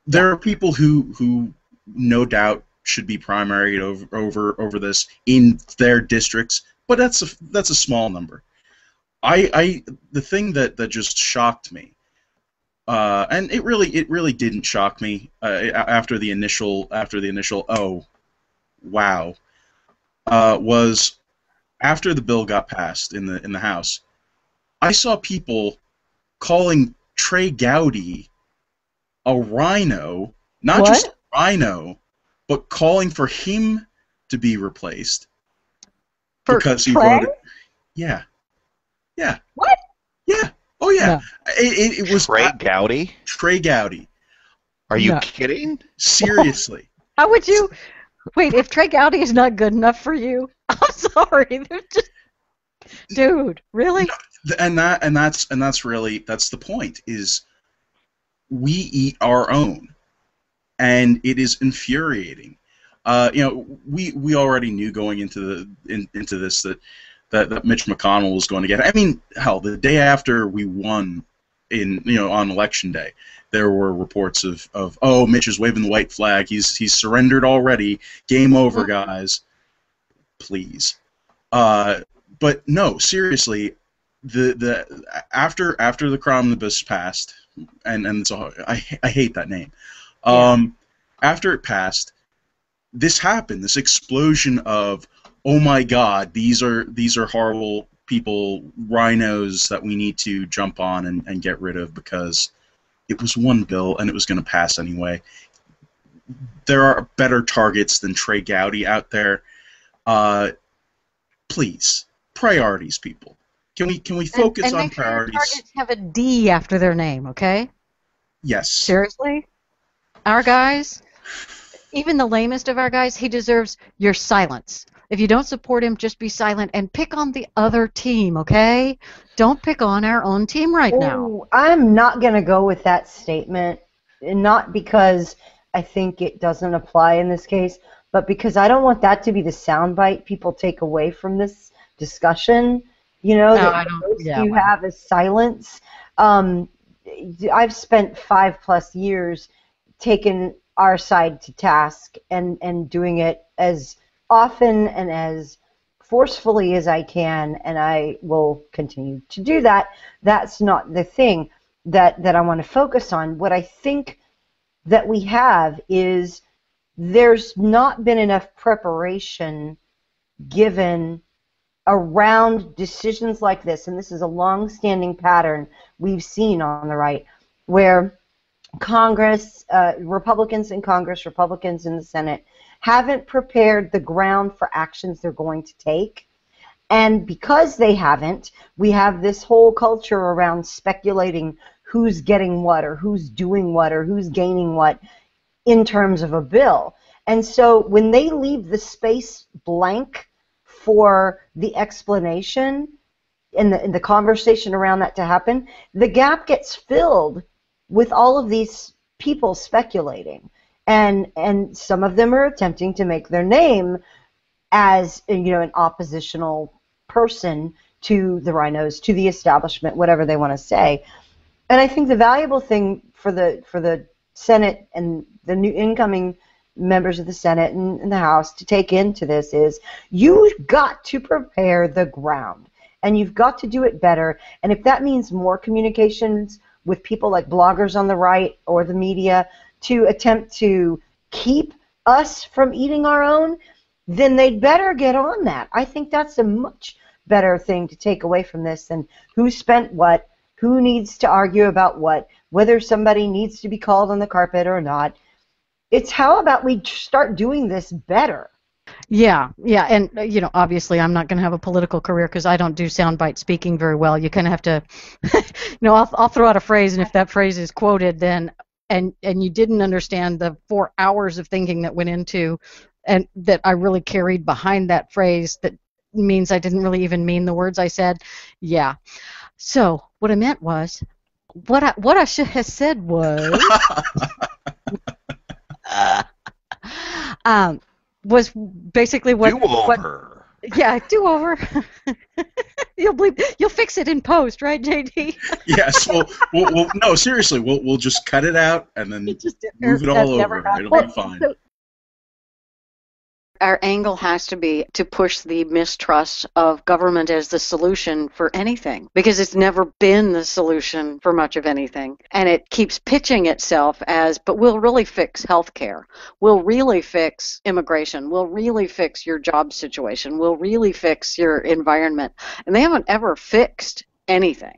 Yeah. There are people who no doubt should be primaried over this in their districts, but that's a small number. I the thing that just shocked me, and it really didn't shock me after the initial oh wow, was after the bill got passed in the House. I saw people calling Trey Gowdy a rhino, not just What? a rhino, but calling for him to be replaced For because he Trey? voted. Yeah, yeah, What? yeah. Oh yeah, No. it was Trey Gowdy? Trey Gowdy. Are you No. kidding? Seriously. How would you wait if Trey Gowdy is not good enough for you? I'm sorry. They're just, dude, really? No, and that's the point is we eat our own, and it is infuriating. We already knew going into this that Mitch McConnell was going to get. I mean, hell, the day after we won on election day, there were reports of oh, Mitch is waving the white flag. He's surrendered already. Game over, guys. Please. Uh, but no, seriously, after the Cromnibus passed, and so I hate that name. Yeah. After it passed, this happened. This explosion of oh my God, these are horrible people, rhinos that we need to jump on and get rid of because it was one bill and it was going to pass anyway. There are better targets than Trey Gowdy out there. Please, priorities, people. Can we focus And on make sure your priorities? targets have a D after their name, okay? Yes. Seriously? Our guys, even the lamest of our guys, he deserves your silence. If you don't support him, just be silent and pick on the other team, okay? Don't pick on our own team right now. Oh, I'm not going to go with that statement, not because I think it doesn't apply in this case, but because I don't want that to be the soundbite people take away from this discussion. You know, No, that I don't. most Yeah, you well. have is silence. Um, I've spent 5+ years taking our side to task and doing it as often and as forcefully as I can, and I will continue to do that. That's not the thing that I want to focus on. What I think that we have is there's not been enough preparation given around decisions like this, and this is a long-standing pattern we've seen on the right, where Congress, Republicans in Congress, Republicans in the Senate, haven't prepared the ground for actions they're going to take. And because they haven't, we have this whole culture around speculating who's getting what or who's doing what or who's gaining what in terms of a bill. And so when they leave the space blank for the explanation and the conversation around that to happen, the gap gets filled with all of these people speculating. And some of them are attempting to make their name as an oppositional person to the rhinos, to the establishment, whatever they want to say. And I think the valuable thing for the Senate and the new incoming members of the Senate and the House to take into this is you've got to prepare the ground, and you've got to do it better. And if that means more communications with people like bloggers on the right or the media to attempt to keep us from eating our own, then they'd better get on that. I think that's a much better thing to take away from this than who spent what, who needs to argue about what, whether somebody needs to be called on the carpet or not. It's how about we start doing this better? Yeah, and obviously I'm not going to have a political career because I don't do soundbite speaking very well. You kind of have to, I'll throw out a phrase, and if that phrase is quoted, then and you didn't understand the 4 hours of thinking that went into, and that I really carried behind that phrase, that means I didn't really even mean the words I said. Yeah. So what I meant was, what I should have said was. Was basically what Do-over. Yeah, do over. You'll fix it in post, right, JD? Yes, no, seriously, we'll just cut it out and then Just move it that all never over. It'll happened. be fine. So our angle has to be to push the mistrust of government as the solution for anything, because it's never been the solution for much of anything. And it keeps pitching itself as, but we'll really fix healthcare. We'll really fix immigration. We'll really fix your job situation. We'll really fix your environment. And they haven't ever fixed anything.